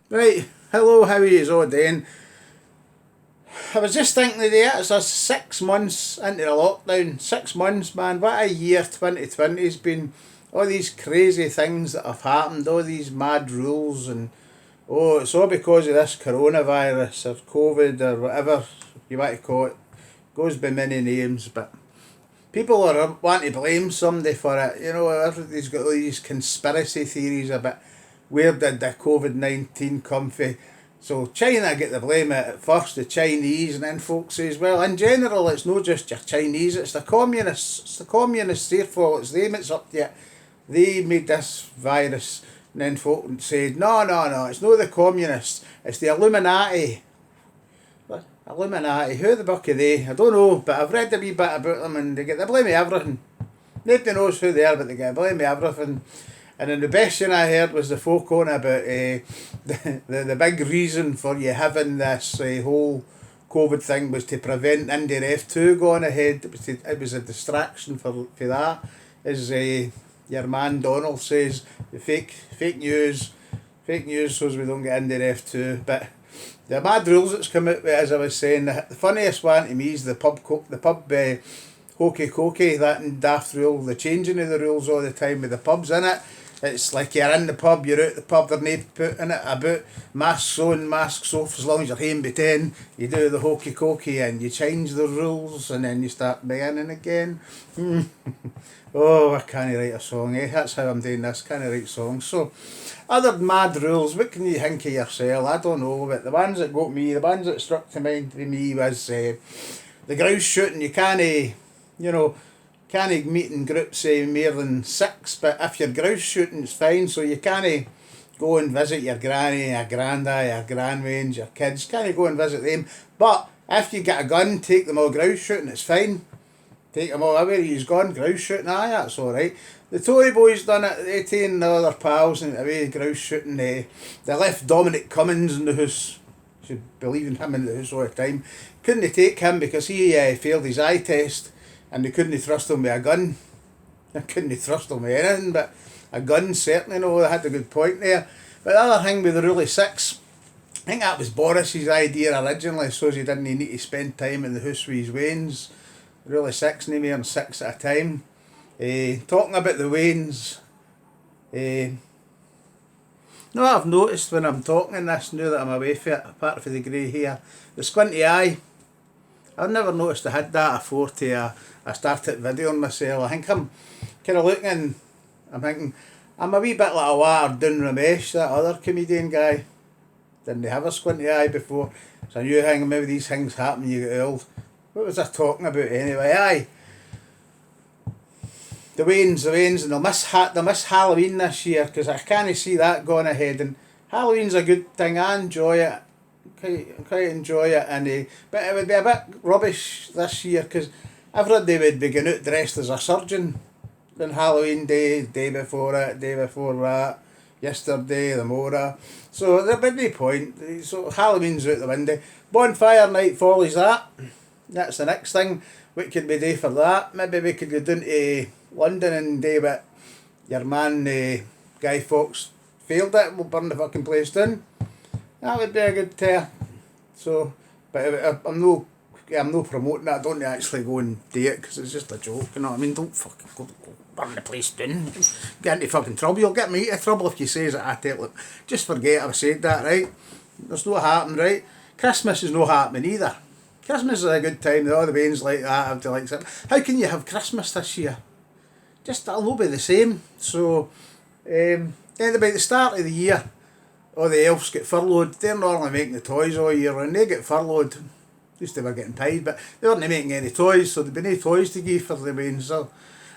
Right, hello, how are you all doing? I was just thinking today, it's us 6 months into the lockdown. 6 months, man, what a year 2020 has been. All these crazy things that have happened, all these mad rules, and oh, it's all because of this coronavirus or COVID or whatever you want to call it. Goes by many names, but people are wanting to blame somebody for it. You know, everybody's got all these conspiracy theories about where did the COVID-19 come from. So China get the blame at first, the Chinese, and then folks says, well, in general, it's not just your Chinese, it's the communists. It's the communists, their fault, it's them, it's up to it. They made this virus. And then folk said, no, no, no, it's not the communists, it's the Illuminati. Illuminati, who the buck are they? I don't know, but I've read a wee bit about them and they get the blame of everything. Nobody knows who they are, but they get the blame of everything. And then the best thing I heard was the folk on about the big reason for you having this whole COVID thing was to prevent India F2 going ahead. It was a distraction for that. As your man Donald says, the fake news so we don't get India F2. But the mad rules that's come out with, as I was saying, the funniest one to me is the pub hokey cokey, that daft rule, the changing of the rules all the time with the pubs in it. It's like you're in the pub, you're out the pub, they're not putting it about masks on, masks off, as long as you're home by 10, you do the hokey cokey and you change the rules and then you start beginning again. Oh, I can't write a song, That's how I'm doing this, can't write songs. So, other mad rules, what can you think of yourself? I don't know, but the ones that got me, the ones that struck to mind with me was the grouse shooting. You can't, can't meet in groups more than six, but if you're grouse shooting, it's fine. So you can't go and visit your granny, your granda, your grandmains, your kids. Can't go and visit them. But if you get a gun, take them all grouse shooting, it's fine. Take them all everywhere he's gone, grouse shooting, that's alright. The Tory boys done it, they taken the other pals and away grouse shooting. They left Dominic Cummings in the house. Should believe in him in the house all the time. Couldn't they take him because he failed his eye test and they couldn't trust him with a gun. They couldn't trust him with anything, but a gun certainly, no, they had a good point there. But the other thing with the Rule 6, I think that was Boris's idea originally, so he didn't need to spend time in the house with his wains. Rule 6, no more than 6 at a time. Talking about the wains, no, I've noticed when I'm talking in this, now that I'm away from it, apart from the grey hair, the squinty eye. I've never noticed I had that before till I started videoing myself. I think I'm kind of looking and I'm thinking, I'm a wee bit like a Waterdun Ramesh, that other comedian guy. Didn't have a squinty eye before. So I knew maybe these things happen when you get old. What was I talking about anyway? Aye. The Waynes, and they'll miss Halloween this year because I can't see that going ahead. And Halloween's a good thing. I enjoy it. Quite enjoy it, and but it would be a bit rubbish this year because everybody would be going out dressed as a surgeon on Halloween day before it, day before that, yesterday, the morrow. So there'd be no point. So Halloween's out the window. Bonfire night follows that. That's the next thing. What could we do for that? Maybe we could go down to London and do what your man Guy Fawkes failed it. We'll burn the fucking place down. That would be a good so, but I'm no promoting it. I don't actually go and do it because it's just a joke, you know what I mean? Don't fucking go burn the place down. Get into fucking trouble. You'll get me into trouble if you say that. I tell you, just forget I've said that, right? There's no happening, right? Christmas is no happening either. Christmas is a good time. All the bands like that. Everybody likes it. How can you have Christmas this year? Just it'll not be the same. So, then about the start of the year, all the elves get furloughed. They're normally making the toys all year and they get furloughed. At least they were getting paid, but they weren't making any toys, so there'd be no toys to give for the main. So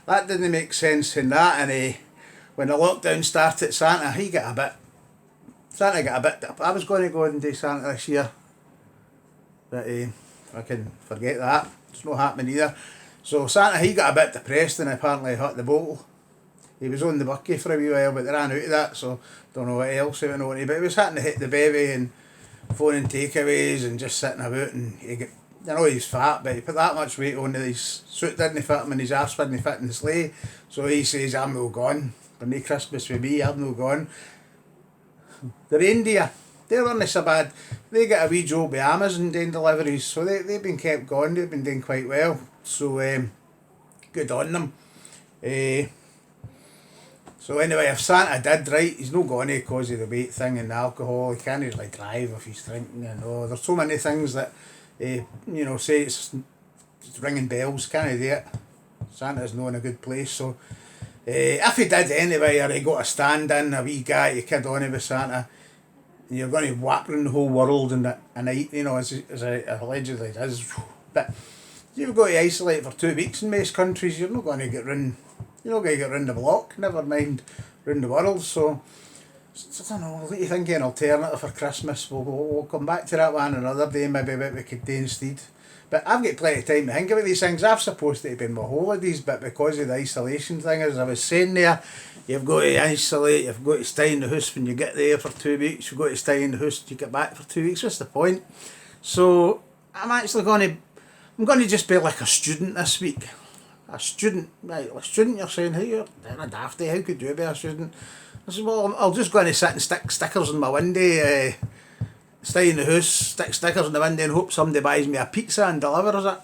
that didn't make sense in that. And when the lockdown started, Santa got a bit. I was going to go and do Santa this year, but I can forget that. It's not happening either. So Santa, he got a bit depressed and apparently hit the bottle. He was on the bucky for a wee while, but they ran out of that, so don't know what else he went on to. But he was hitting to hit the bevy and phoning takeaways and just sitting about, and he's fat, but he put that much weight on that his suit didn't fit him and his arse didn't fit in the sleigh. So he says, I'm no gone. For no Christmas with me, I'm no gone. The reindeer. they're only so bad. They get a wee job with Amazon doing deliveries, so they've been kept going, they've been doing quite well. So good on them. So anyway, if Santa did right, he's not going to cause of the weight thing and the alcohol. He can't really drive if he's drinking, you know. There's so many things that, you know, say it's ringing bells, can't do it. Santa's not in a good place, so if he did anyway, or he got a stand in, a wee guy to kid on with Santa, and you're going to whap around the whole world in a night, you know, as allegedly does. But you've got to isolate for 2 weeks in most countries, you're not going to get round. You're not going to get round the block, never mind round the world. So I don't know, what do you think of an alternative for Christmas? We'll come back to that one another day, maybe what we could do instead. But I've got plenty of time to think about these things. I've supposed to have been my holidays, but because of the isolation thing, as I was saying there, you've got to isolate, you've got to stay in the house when you get there for 2 weeks, you've got to stay in the house when you get back for 2 weeks. What's the point? So I'm going to just be like a student this week. A student, right, a student, you're saying, hey, you're a dafty, how could you be a student? I said, well, I'll just go and sit and stick stickers on my window, stay in the house, stick stickers on the window and hope somebody buys me a pizza and delivers it.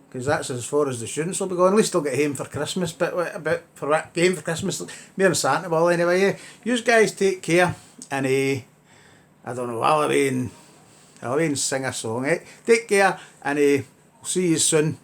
Because that's as far as the students will be going. At least they'll get home for Christmas, but for what? Home for Christmas, me and Santa will anyway. You guys take care, and I don't know, I'll away and sing a song, Take care, and see you soon.